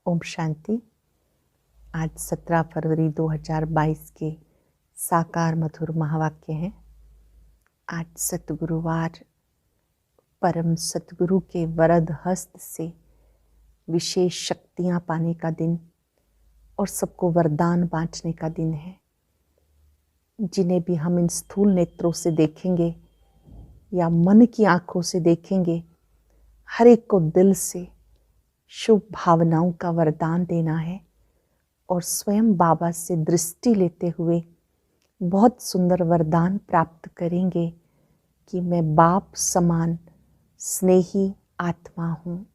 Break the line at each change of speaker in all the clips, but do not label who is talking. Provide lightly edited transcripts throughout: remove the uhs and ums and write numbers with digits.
ओम शांति। आज 17 फरवरी 2022 के साकार मधुर महावाक्य हैं। आज सतगुरुवार, परम सतगुरु के वरद हस्त से विशेष शक्तियां पाने का दिन और सबको वरदान बांटने का दिन है। जिन्हें भी हम इन स्थूल नेत्रों से देखेंगे या मन की आंखों से देखेंगे, हर एक को दिल से शुभ भावनाओं का वरदान देना है और स्वयं बाबा से दृष्टि लेते हुए बहुत सुंदर वरदान प्राप्त करेंगे कि मैं बाप समान स्नेही आत्मा हूँ।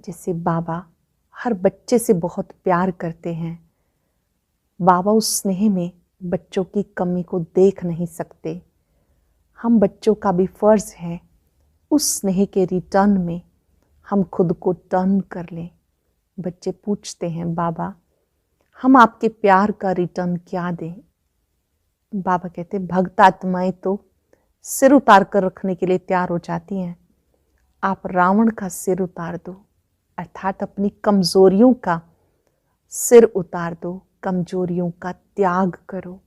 जैसे बाबा हर बच्चे से बहुत प्यार करते हैं, बाबा उस स्नेह में बच्चों की कमी को देख नहीं सकते। हम बच्चों का भी फर्ज है उस स्नेह के रिटर्न में हम खुद को टर्न कर लें। बच्चे पूछते हैं, बाबा हम आपके प्यार का रिटर्न क्या दें? बाबा कहते, भक्त आत्माएं तो सिर उतार कर रखने के लिए तैयार हो जाती हैं। आप रावण का सिर उतार दो, अर्थात अपनी कमजोरियों का सिर उतार दो, कमजोरियों का त्याग करो।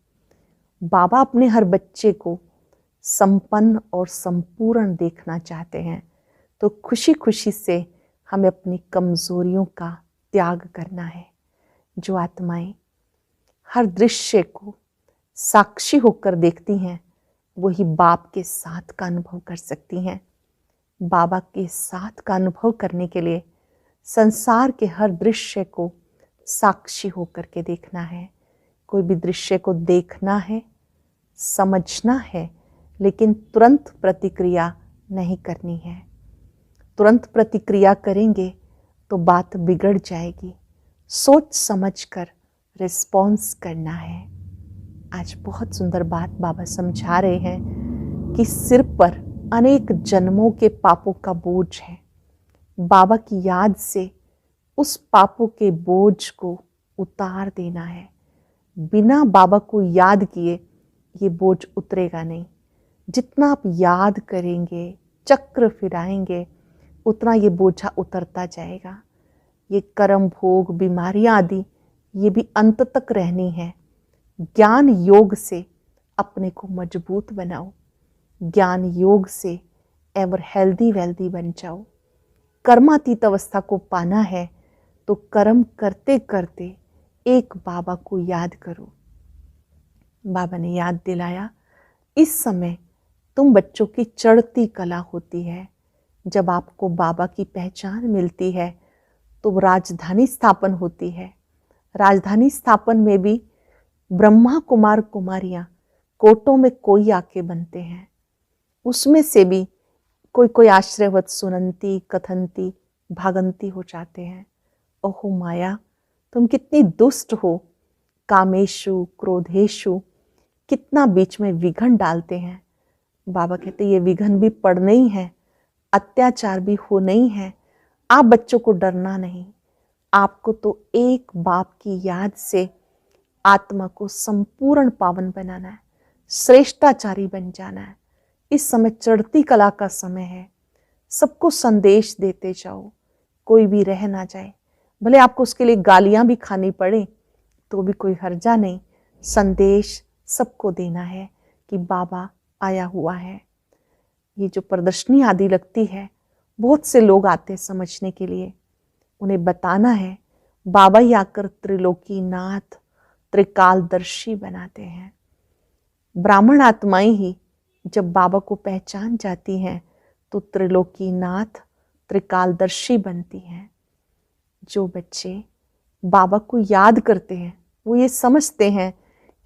बाबा अपने हर बच्चे को संपन्न और संपूर्ण देखना चाहते हैं, तो खुशी खुशी से हमें अपनी कमजोरियों का त्याग करना है। जो आत्माएं हर दृश्य को साक्षी होकर देखती हैं, वही बाप के साथ का अनुभव कर सकती हैं। बाबा के साथ का अनुभव करने के लिए संसार के हर दृश्य को साक्षी होकर के देखना है। कोई भी दृश्य को देखना है, समझना है, लेकिन तुरंत प्रतिक्रिया नहीं करनी है। तुरंत प्रतिक्रिया करेंगे तो बात बिगड़ जाएगी। सोच समझकर रिस्पॉन्स करना है। आज बहुत सुंदर बात बाबा समझा रहे हैं कि सिर पर अनेक जन्मों के पापों का बोझ है। बाबा की याद से उस पापों के बोझ को उतार देना है। बिना बाबा को याद किए ये बोझ उतरेगा नहीं। जितना आप याद करेंगे, चक्र फिराएंगे, उतना ये बोझा उतरता जाएगा। ये कर्म भोग, बीमारियां आदि ये भी अंत तक रहनी है। ज्ञान योग से अपने को मजबूत बनाओ। ज्ञान योग से एवर हेल्दी वेल्दी बन जाओ। कर्मातीत अवस्था को पाना है तो कर्म करते करते एक बाबा को याद करो। बाबा ने याद दिलाया, इस समय तुम बच्चों की चढ़ती कला होती है। जब आपको बाबा की पहचान मिलती है तो राजधानी स्थापन होती है। राजधानी स्थापन में भी ब्रह्मा कुमार कुमारियां कोटों में कोई आके बनते हैं। उसमें से भी कोई कोई आश्रयवत सुनंती, कथंती, भागंती हो जाते हैं। ओहो माया, तुम कितनी दुष्ट हो। कामेशु, क्रोधेशु कितना बीच में विघन डालते हैं। बाबा कहते ये विघन भी पड़ने ही है, अत्याचार भी होने ही है। आप बच्चों को डरना नहीं। आपको तो एक बाप की याद से आत्मा को संपूर्ण पावन बनाना है, श्रेष्ठाचारी बन जाना है। इस समय चढ़ती कला का समय है। सबको संदेश देते जाओ, कोई भी रह ना जाए। भले आपको उसके लिए गालियां भी खानी पड़े तो भी कोई हर्जा नहीं। संदेश सबको देना है कि बाबा आया हुआ है। ये जो प्रदर्शनी आदि लगती है, बहुत से लोग आते हैं समझने के लिए। उन्हें बताना है बाबा ही आकर त्रिलोकी नाथ, त्रिकालदर्शी बनाते हैं। ब्राह्मण आत्माएं ही जब बाबा को पहचान जाती हैं तो त्रिलोकी नाथ, त्रिकालदर्शी बनती हैं। जो बच्चे बाबा को याद करते हैं वो ये समझते हैं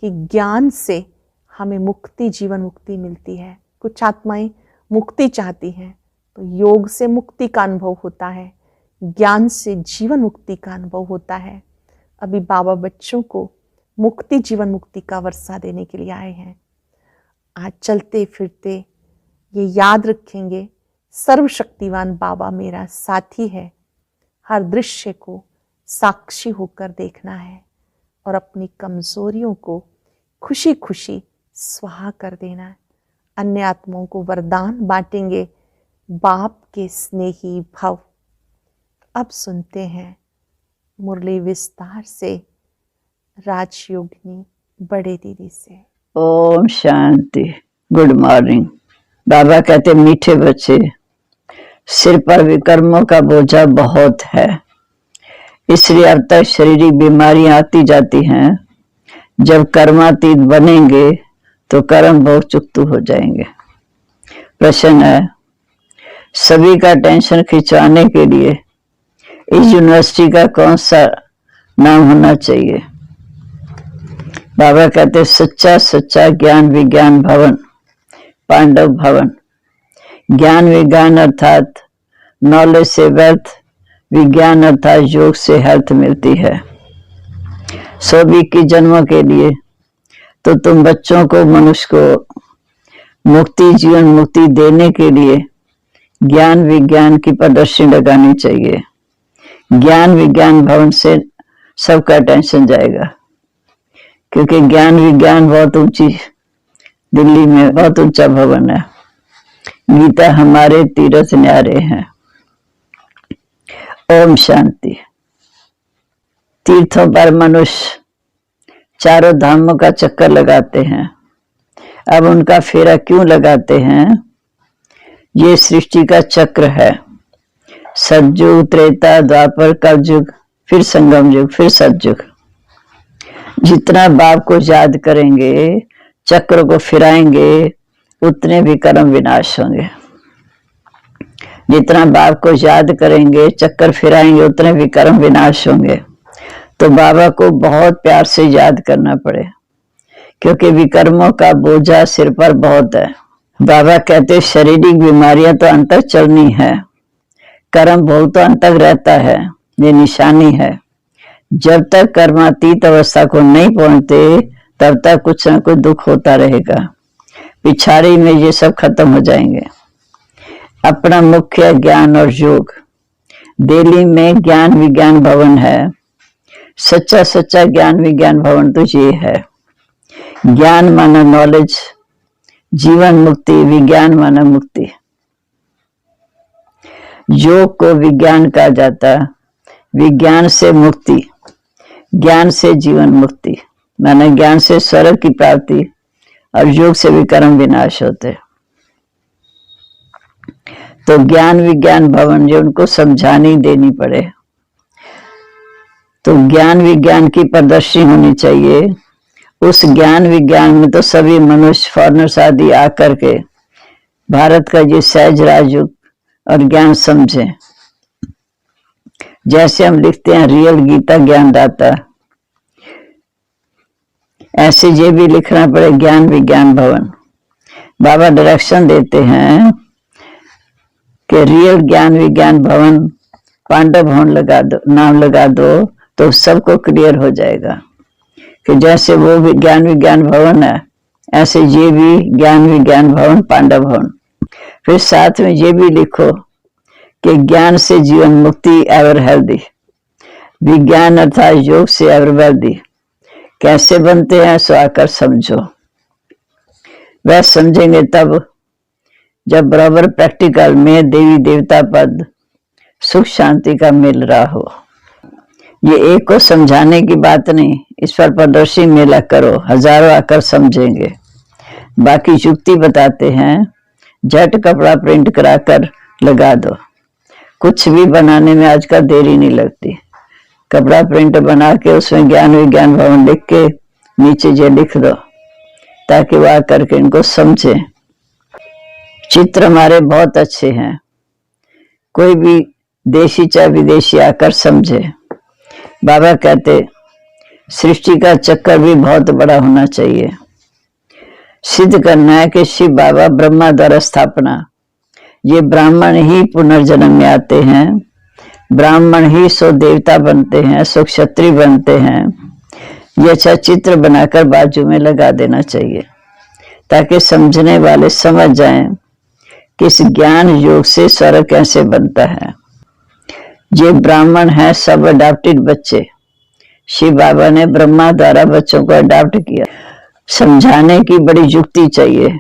कि ज्ञान से हमें मुक्ति, जीवन मुक्ति मिलती है। कुछ आत्माएं मुक्ति चाहती हैं तो योग से मुक्ति का अनुभव होता है, ज्ञान से जीवन मुक्ति का अनुभव होता है। अभी बाबा बच्चों को मुक्ति, जीवन मुक्ति का वर्षा देने के लिए आए हैं। आज चलते फिरते ये याद रखेंगे, सर्वशक्तिवान बाबा मेरा साथी है। हर दृश्य को साक्षी होकर देखना है और अपनी कमजोरियों को खुशी खुशी स्वाहा कर देना है। अन्य आत्माओं को वरदान बांटेंगे, बाप के स्नेही भव। अब सुनते हैं मुरली विस्तार से राजयोगिनी बड़े दीदी से।
ओम शांति। Good morning. बाबा कहते मीठे बच्चे, सिर पर विकर्मों का बोझा बहुत है, इसलिए अब तक शारीरिक बीमारियां आती जाती हैं। जब कर्मातीत बनेंगे तो कर्म बहुत चुकतू हो जाएंगे। प्रश्न है, सभी का टेंशन खिंचवाने के लिए इस यूनिवर्सिटी का कौन सा नाम होना चाहिए? बाबा कहते सच्चा सच्चा ज्ञान विज्ञान भवन, पांडव भवन। ज्ञान विज्ञान अर्थात नॉलेज से वेल्थ, विज्ञान अर्थात योग से हेल्थ मिलती है। 121 जन्मों के लिए तो तुम बच्चों को, मनुष्य को मुक्ति, जीवन मुक्ति देने के लिए ज्ञान विज्ञान की प्रदर्शनी लगानी चाहिए। ज्ञान विज्ञान भवन से सबका टेंशन जाएगा, क्योंकि ज्ञान विज्ञान बहुत ऊंची, दिल्ली में बहुत ऊंचा भवन है। गीता हमारे तीर्थ न्यारे हैं। ओम शांति। तीर्थों पर मनुष्य चारों धामों का चक्कर लगाते हैं। अब उनका फेरा क्यों लगाते हैं? ये सृष्टि का चक्र है। सतयुग, त्रेता, द्वापर, कलयुग, फिर संगम युग, फिर सतयुग। जितना बाप को याद करेंगे, चक्र को फिराएंगे, उतने भी कर्म विनाश होंगे। जितना बाप को याद करेंगे, चक्कर फिराएंगे, उतने भी कर्म विनाश होंगे। तो बाबा को बहुत प्यार से याद करना पड़े, क्योंकि विकर्मों का बोझा सिर पर बहुत है। बाबा कहते शारीरिक बीमारियां तो अंत तक चलनी है, कर्म बहुत अंत तक रहता है, ये निशानी है। जब तक कर्मातीत अवस्था को नहीं पहुंचते, तब तक कुछ न कुछ दुख होता रहेगा। पिछाड़ी में ये सब खत्म हो जाएंगे। अपना मुख्य ज्ञान और योग। दिल्ली में ज्ञान विज्ञान भवन है। सच्चा सच्चा ज्ञान विज्ञान भवन तो ये है। ज्ञान माना नॉलेज, जीवन मुक्ति, विज्ञान माना मुक्ति। योग को विज्ञान कहा जाता, विज्ञान से मुक्ति, ज्ञान से जीवन मुक्ति, माना ज्ञान से स्वर्ग की प्राप्ति, और योग से भी कर्म विनाश होते। तो ज्ञान विज्ञान भवन जो उनको समझानी देनी पड़े, तो ज्ञान विज्ञान की प्रदर्शनी होनी चाहिए। उस ज्ञान विज्ञान में तो सभी मनुष्य, फॉरनर्स आदि आकर के भारत का ये सहज राजयोग और ज्ञान समझे। जैसे हम लिखते हैं रियल गीता ज्ञानदाता, ऐसे ये भी लिखना पड़े ज्ञान विज्ञान भवन। बाबा डायरेक्शन देते हैं कि रियल ज्ञान विज्ञान भवन, पांडव भवन लगा दो, नाम लगा दो, तो सबको क्लियर हो जाएगा कि जैसे वो भी ज्ञान विज्ञान भवन है, ऐसे ये भी ज्ञान विज्ञान भवन, पांडव भवन। फिर साथ में ये भी लिखो कि ज्ञान से जीवन मुक्ति, एवर हेल्दी। विज्ञान अर्थात योग से एवर वेल्दी। कैसे बनते हैं सो आकर समझो। वह समझेंगे तब जब बराबर प्रैक्टिकल में देवी देवता पद, सुख शांति का मिल रहा हो। ये एक को समझाने की बात नहीं, इस पर प्रदर्शनी मेला करो, हजारों आकर समझेंगे। बाकी युक्ति बताते हैं, झट कपड़ा प्रिंट कराकर लगा दो। कुछ भी बनाने में आजकल देरी नहीं लगती। कपड़ा प्रिंट बना के उसमें ज्ञान विज्ञान भवन लिख के नीचे ये लिख दो, ताकि वह करके इनको समझे। चित्र हमारे बहुत अच्छे हैं, कोई भी देशी चाहे विदेशी आकर समझे। बाबा कहते सृष्टि का चक्कर भी बहुत बड़ा होना चाहिए। सिद्ध करना है कि शिव बाबा ब्रह्मा द्वारा स्थापना, ये ब्राह्मण ही पुनर्जन्म में आते हैं, ब्राह्मण ही सो देवता बनते हैं, सो क्षत्रिय बनते हैं। ये अच्छा चित्र बनाकर बाजू में लगा देना चाहिए, ताकि समझने वाले समझ जाएं कि इस ज्ञान योग से स्वर्ग कैसे बनता है। ये ब्राह्मण है, सब अडॉप्टेड बच्चे। शिव बाबा ने ब्रह्मा द्वारा बच्चों को अडॉप्ट किया। समझाने की बड़ी युक्ति चाहिए,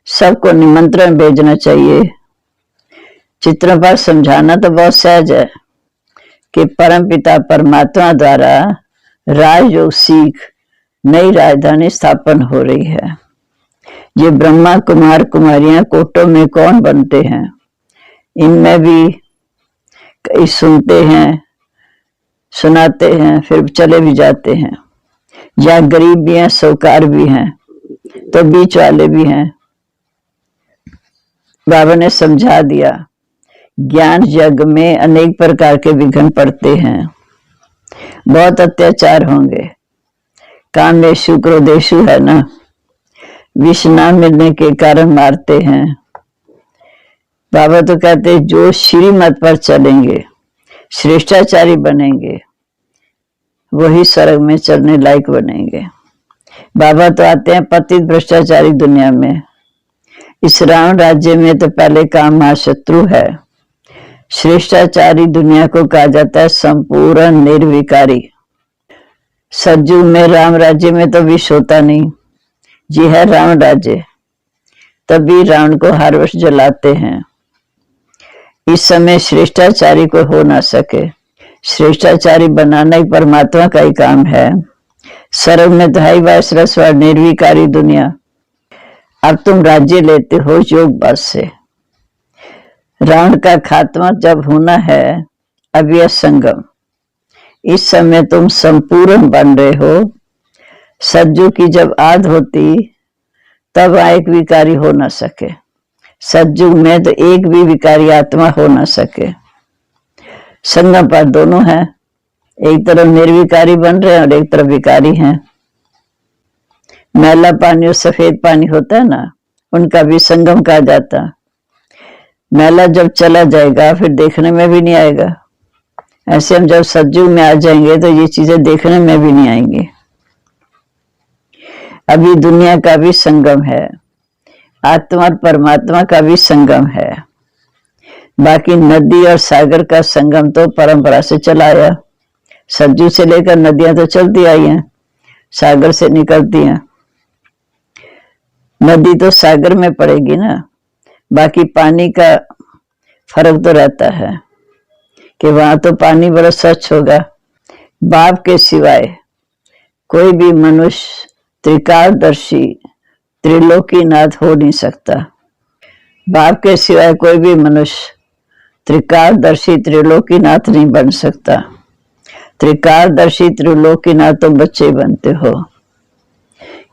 सबको निमंत्रण भेजना चाहिए। चित्रों पर समझाना तो बहुत सहज है, कि परमपिता परमात्मा द्वारा राजयोग सीख नई राजधानी स्थापन हो रही है। ये ब्रह्मा कुमार कुमारियां कोटों में कौन बनते हैं, इनमें भी कई सुनते हैं, सुनाते हैं, फिर चले भी जाते हैं। या गरीब भी हैं, साहूकार भी हैं, तो बीच वाले भी हैं। बाबा ने समझा दिया, ज्ञान यज्ञ में अनेक प्रकार के विघ्न पड़ते हैं, बहुत अत्याचार होंगे। कामेशु क्रोधेशु है ना, विष ना मिलने के कारण मारते हैं। बाबा तो कहते जो श्रीमत पर चलेंगे, श्रेष्ठाचारी बनेंगे, वही स्वर्ग में चलने लायक बनेंगे। बाबा तो आते हैं पतित भ्रष्टाचारी दुनिया में। इस रावण राज्य में तो पहले काम महाशत्रु है। श्रेष्ठाचारी दुनिया को कहा जाता है संपूर्ण निर्विकारी। सतयुग में राम राज्य में तो विष होता नहीं, ये है रावण राज्य, तभी रावण को हर वर्ष जलाते हैं। इस समय श्रेष्ठाचारी को हो ना सके। श्रेष्ठाचारी बनाना ही परमात्मा का ही काम है। स्वर्ग में तो है वायसरस्वर निर्विकारी दुनिया। अब तुम राज्य लेते हो योग बल से। रावण का खात्मा जब होना है, अव्यय संगम, इस समय तुम संपूर्ण बन रहे हो। सज्जू की जब आद होती तब एक विकारी हो ना सके। सज्जुग में तो एक भी विकारी आत्मा हो ना सके। संगम पर दोनों है, एक तरफ निर्विकारी बन रहे हैं और एक तरफ विकारी हैं। मैला पानी और सफेद पानी होता है ना, उनका भी संगम कहा जाता। मैला जब चला जाएगा फिर देखने में भी नहीं आएगा। ऐसे हम जब सतयुग में आ जाएंगे तो ये चीजें देखने में भी नहीं आएंगी। अभी दुनिया का भी संगम है, आत्मा और परमात्मा का भी संगम है। बाकी नदी और सागर का संगम तो परंपरा से चला आया। सतयुग से लेकर नदियां तो चलती आई हैं, सागर से निकलती हैं। नदी तो सागर में पड़ेगी ना। बाकी पानी का फर्क तो रहता है कि वहां तो पानी बड़ा स्वच्छ होगा। बाप के सिवाय कोई भी मनुष्य त्रिकालदर्शी त्रिलोकीनाथ हो नहीं सकता। बाप के सिवाय कोई भी मनुष्य त्रिकालदर्शी त्रिलोकीनाथ नहीं बन सकता। त्रिकालदर्शी त्रिलोकीनाथ तो बच्चे बनते हो,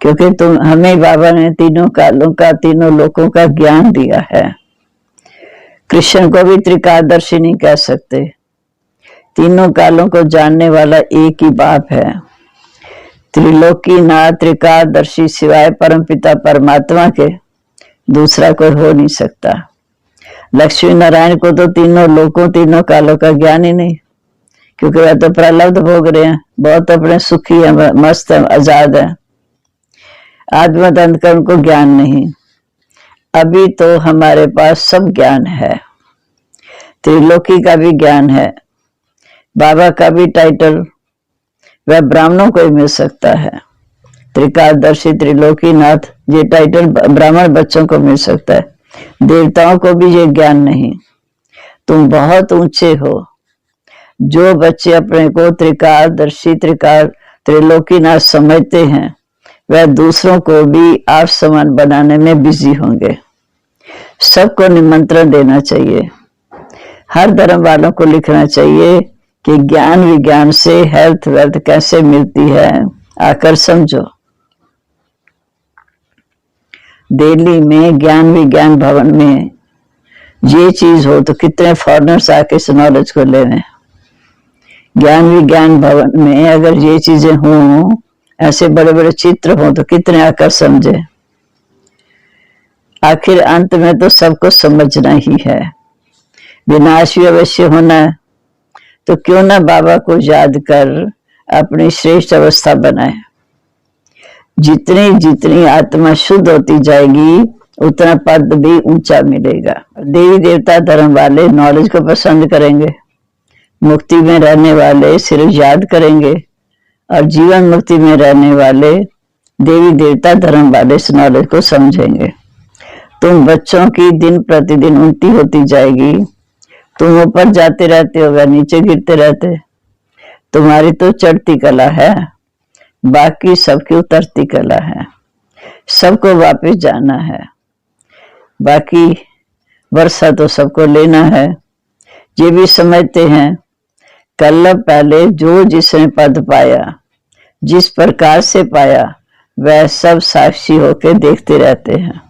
क्योंकि तुम हमें बाबा ने तीनों कालों का, तीनों लोकों का ज्ञान दिया है। कृष्ण को भी त्रिकालदर्शी नहीं कह सकते। तीनों कालों को जानने वाला एक ही बाप है। त्रिलोकीनाथ त्रिकालदर्शी सिवाय परमपिता परमात्मा के दूसरा कोई हो नहीं सकता। लक्ष्मी नारायण को तो तीनों लोकों, तीनों कालों का ज्ञान ही नहीं, क्योंकि वह तो प्रलब्ध भोग रहे हैं, बहुत अपने सुखी है, मस्त है, आजाद है। आत्मदंत का उनको ज्ञान नहीं। अभी तो हमारे पास सब ज्ञान है। त्रिलोकी का भी ज्ञान है। बाबा का भी टाइटल वह ब्राह्मणों को ही मिल सकता है। त्रिकालदर्शी त्रिलोकीनाथ ये टाइटल ब्राह्मण बच्चों को मिल सकता है, देवताओं को भी ये ज्ञान नहीं। तुम बहुत ऊंचे हो। जो बच्चे अपने को त्रिकालदर्शी त्रिलोकीनाथ समझते हैं, वह दूसरों को भी आप समान बनाने में बिजी होंगे। सबको निमंत्रण देना चाहिए। हर धर्म वालों को लिखना चाहिए कि ज्ञान विज्ञान से हेल्थ वेल्थ कैसे मिलती है, आकर समझो। दिल्ली में ज्ञान विज्ञान भवन में ये चीज हो तो कितने फॉरेनर्स आके इस नॉलेज को ले लें। ज्ञान विज्ञान भवन में अगर ये चीजें हों, ऐसे बड़े बड़े चित्र हों, तो कितने आकर समझे। आखिर अंत में तो सबको समझना ही है। विनाश भी अवश्य होना है, तो क्यों ना बाबा को याद कर अपनी श्रेष्ठ अवस्था बनाए। जितनी जितनी आत्मा शुद्ध होती जाएगी, उतना पद भी ऊंचा मिलेगा। देवी देवता धर्म वाले नॉलेज को पसंद करेंगे, मुक्ति में रहने वाले सिर्फ याद करेंगे, और जीवन मुक्ति में रहने वाले देवी देवता धर्म वाले इस नॉलेज को समझेंगे। तुम बच्चों की दिन प्रतिदिन उन्नति होती जाएगी, तुम ऊपर जाते रहते हो, वह नीचे गिरते रहते। तुम्हारी तो चढ़ती कला है, बाकी सबकी उतरती कला है। सबको वापस जाना है, बाकी वर्षा तो सबको लेना है। ये भी समझते हैं कल्लभ पहले जो जिसने पद पाया, जिस प्रकार से पाया, वह सब साक्षी होके देखते रहते हैं।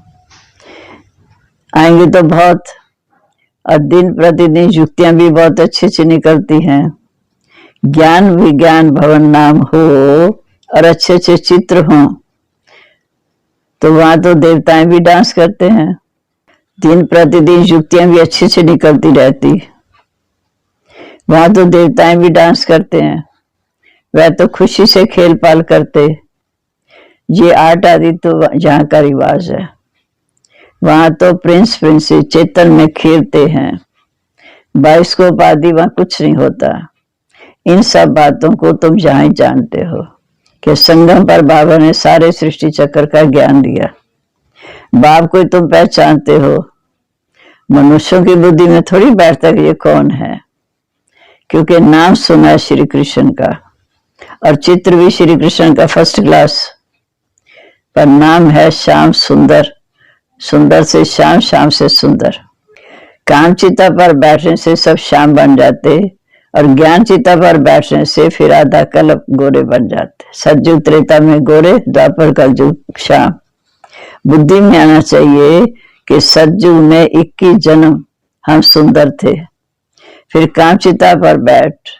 आएंगे तो बहुत, और दिन प्रतिदिन युक्तियां भी बहुत अच्छी अच्छी निकलती हैं। ज्ञान विज्ञान भवन नाम हो और अच्छे अच्छे चित्र हों, तो वहां तो देवताएं भी डांस करते हैं। दिन प्रतिदिन युक्तियां भी अच्छी अच्छी निकलती रहती, वहां तो देवताएं भी डांस करते हैं। वह तो खुशी से खेल पाल करते। ये आर्ट आदि तो यहाँ का रिवाज है। वहां तो प्रिंस प्रिंसेस चेतन में खेलते हैं। बाइस्कोप आदि वहां कुछ नहीं होता। इन सब बातों को तुम जहां ही जानते हो कि संगम पर बाबा ने सारे सृष्टि चक्र का ज्ञान दिया। बाप को तुम पहचानते हो। मनुष्यों की बुद्धि में थोड़ी बैठता कि ये कौन है, क्योंकि नाम सुना है श्री कृष्ण का, और चित्र भी श्री कृष्ण का फर्स्ट क्लास, पर नाम है श्याम सुंदर। सुंदर से श्याम, श्याम से सुंदर। काम चिता पर बैठने से सब श्याम बन जाते, और ज्ञान चिता पर बैठने से फिर आधा कल्प गोरे बन जाते। सतयुग त्रेता में गोरे, द्वापर कलयुग श्याम। बुद्धि में आना चाहिए कि सतयुग में 21 जन्म हम सुंदर थे, फिर कामचिता पर बैठ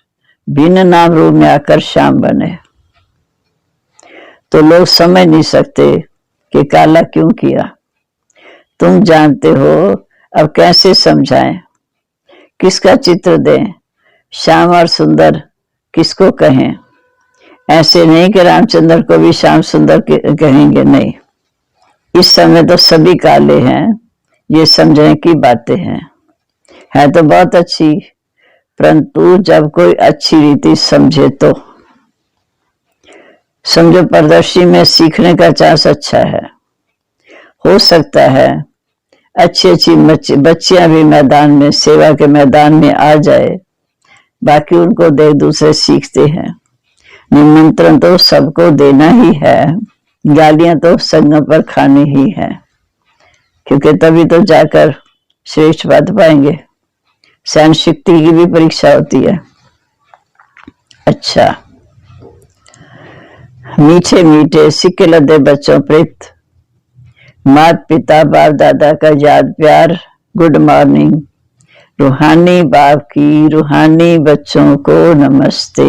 भिन्न नाम रूप में आकर श्याम बने। तो लोग समझ नहीं सकते कि काला क्यों किया। तुम जानते हो, अब कैसे समझाएं, किसका चित्र दें, श्याम और सुंदर किसको कहें। ऐसे नहीं कि रामचंद्र को भी श्याम सुंदर कहेंगे, नहीं। इस समय तो सभी काले हैं, ये समझने की बातें हैं। है तो बहुत अच्छी, परंतु जब कोई अच्छी रीति समझे तो समझो। प्रदर्शनी में सीखने का चांस अच्छा है। हो सकता है अच्छी अच्छी बच्चियां भी मैदान में, सेवा के मैदान में आ जाए, बाकी उनको देख दूसरे सीखते हैं। निमंत्रण तो सबको देना ही है, गालियां तो संगम पर खानी ही है, क्योंकि तभी तो जाकर श्रेष्ठ पद पाएंगे। सहन शक्ति की भी परीक्षा होती है। अच्छा, मीठे मीठे सिक्के लदे बच्चों प्रीत, माता पिता बाप दादा का याद प्यार, गुड मॉर्निंग। रूहानी बाप की रूहानी बच्चों को नमस्ते।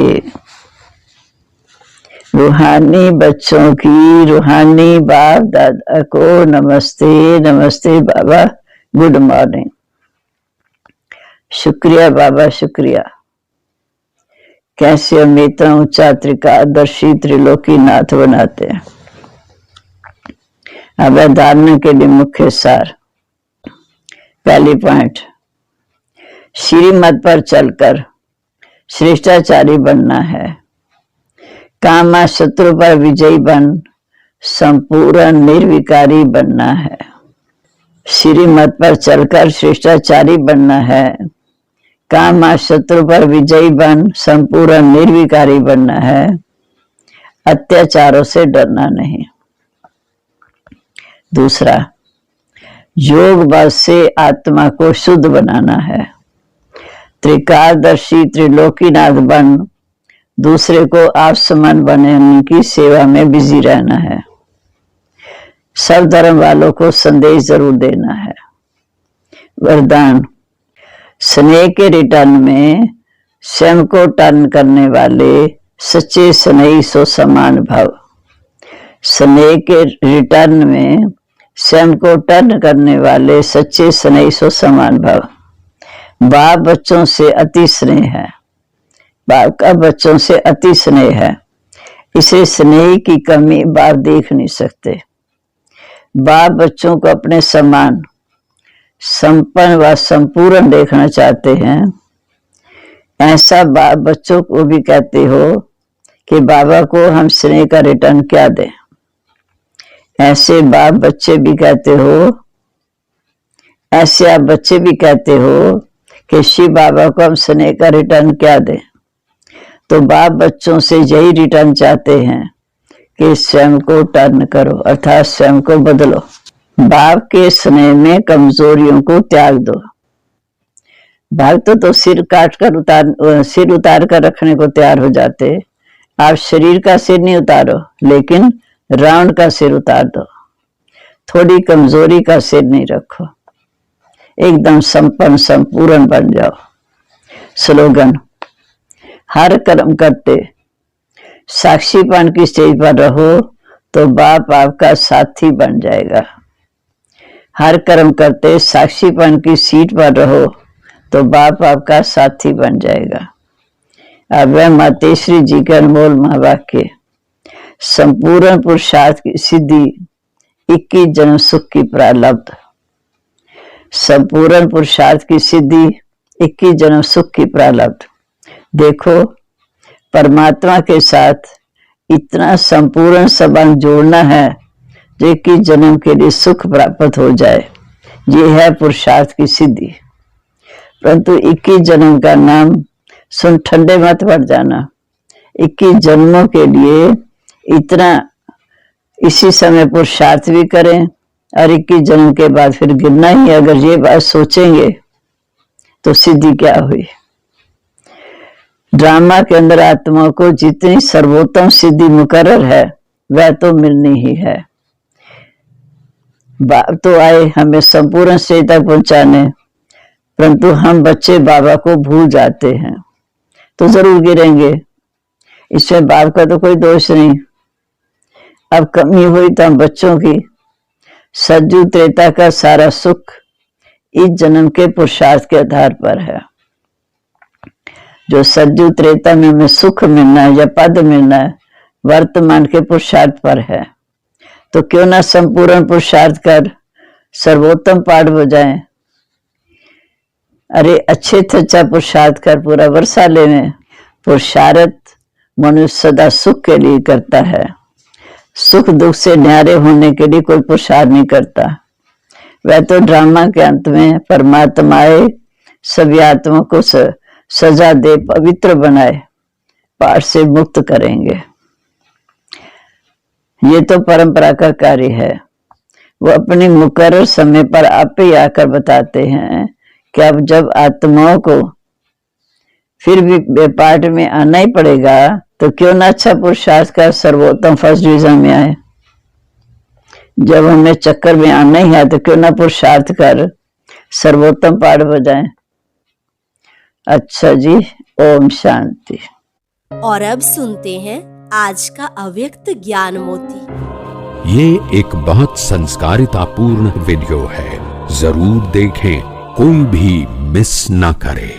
रूहानी बच्चों की रूहानी बाप दादा को नमस्ते। नमस्ते बाबा, गुड मॉर्निंग। शुक्रिया बाबा, शुक्रिया। कैसे हम इतना ऊंचा त्रिकादर्शी त्रिलोकी नाथ बनाते हैं। अब धारणा के लिए मुख्य सार। पहली पॉइंट, श्रीमत पर चलकर श्रेष्ठाचारी बनना है। कामा शत्रु पर विजयी बन संपूर्ण निर्विकारी बनना है। श्रीमत पर चलकर श्रेष्ठाचारी बनना है। कामा शत्रु पर विजयी बन संपूर्ण निर्विकारी बनना है। अत्याचारों से डरना नहीं। दूसरा, योग बल से आत्मा को शुद्ध बनाना है। त्रिकालदर्शी त्रिलोकीनाथ बन दूसरे को आप समान बनाने की सेवा में बिजी रहना है। सब धर्म वालों को संदेश जरूर देना है। वरदान, स्नेह के रिटर्न में स्वयं को टर्न करने वाले सच्चे स्नेही सो समान भाव। स्नेह के रिटर्न में स्वयं को टर्न करने वाले सच्चे स्नेही सो समान भाव। बाप बच्चों से अति स्नेह है। बाप का बच्चों से अति स्नेह है, इसे स्नेह की कमी बाप देख नहीं सकते। बाप बच्चों को अपने समान संपन्न व संपूर्ण देखना चाहते हैं। ऐसा बाप बच्चों को भी कहते हो कि बाबा को हम स्नेह का रिटर्न क्या दें। ऐसे बाप बच्चे भी कहते हो, ऐसे आप बच्चे भी कहते हो कि शिव बाबा को हम स्नेह का रिटर्न क्या दें। तो बाप बच्चों से यही रिटर्न चाहते हैं कि स्वयं को टर्न करो, अर्थात स्वयं को बदलो। बाप के स्नेह में कमजोरियों को त्याग दो। भक्त तो सिर उतार कर रखने को तैयार हो जाते। आप शरीर का सिर नहीं उतारो, लेकिन रावण का सिर उतार दो। थोड़ी कमजोरी का सिर नहीं रखो, एकदम संपन्न संपूर्ण बन जाओ। स्लोगन: हर कर्म करते साक्षीपन की स्टेज पर रहो तो बाप आपका साथी बन जाएगा। हर कर्म करते साक्षीपन की सीट पर रहो तो बाप आपका साथी बन जाएगा। अब वह मातेश्वरी जी के अनमोल महावाक्य, संपूर्ण पुरुषार्थ की सिद्धि 21 जन्म सुख की प्रारब्ध। संपूर्ण पुरुषार्थ की सिद्धि 21 जन्म सुख की प्रारब्ध। देखो, परमात्मा के साथ इतना संपूर्ण संबंध जोड़ना है जो 21 जन्म के लिए सुख प्राप्त हो जाए, ये है पुरुषार्थ की सिद्धि। परंतु 21 जन्म का नाम सुन ठंडे मत पड़ जाना। 21 जन्मों के लिए इतना इसी समय पुरुषार्थ भी करें और 21 जन्म के बाद फिर गिरना ही। अगर ये बात सोचेंगे तो सिद्धि क्या हुई। ड्रामा के अंदर आत्मा को जितनी सर्वोत्तम सिद्धि मुकर्रर है वह तो मिलनी ही है। बाप तो आए हमें संपूर्ण स्टेज तक पहुंचाने, परंतु हम बच्चे बाबा को भूल जाते हैं तो जरूर गिरेंगे। इसमें बाप का तो कोई दोष नहीं। अब कमी हुई तो हम बच्चों की। सज्जू त्रेता का सारा सुख इस जन्म के पुरुषार्थ के आधार पर है। जो सज्जू त्रेता में हमें सुख मिलना है या पद मिलना है, वर्तमान के पुरुषार्थ पर है। तो क्यों ना संपूर्ण पुरुषार्थ कर सर्वोत्तम पाठ बजाएं। अरे अच्छे से अच्छा पुरुषार्थ कर पूरा वर्षा लेने। पुरुषार्थ मनुष्य सदा सुख के लिए करता है, सुख दुख से न्यारे होने के लिए कोई पुरुषार्थ नहीं करता। वह तो ड्रामा के अंत में परमात्माए सभी आत्मा को सजा दे पवित्र बनाए पाप से मुक्त करेंगे। ये तो परंपरा का कार्य है। वो अपने मुकर्रर समय पर आप ही आकर बताते हैं कि अब जब आत्माओं को फिर भी पाठ में आना ही पड़ेगा तो क्यों ना अच्छा पुरुषार्थ का सर्वोत्तम फर्स्ट डिवीजन में आए। जब हमें चक्कर में आना ही है तो क्यों ना पुरुषार्थ कर सर्वोत्तम पाठ बजाएं। अच्छा जी, ओम शांति।
और अब सुनते हैं आज का अव्यक्त ज्ञान मोती।
ये एक बहुत संस्कारितापूर्ण वीडियो है, जरूर देखें, कोई भी मिस ना करे।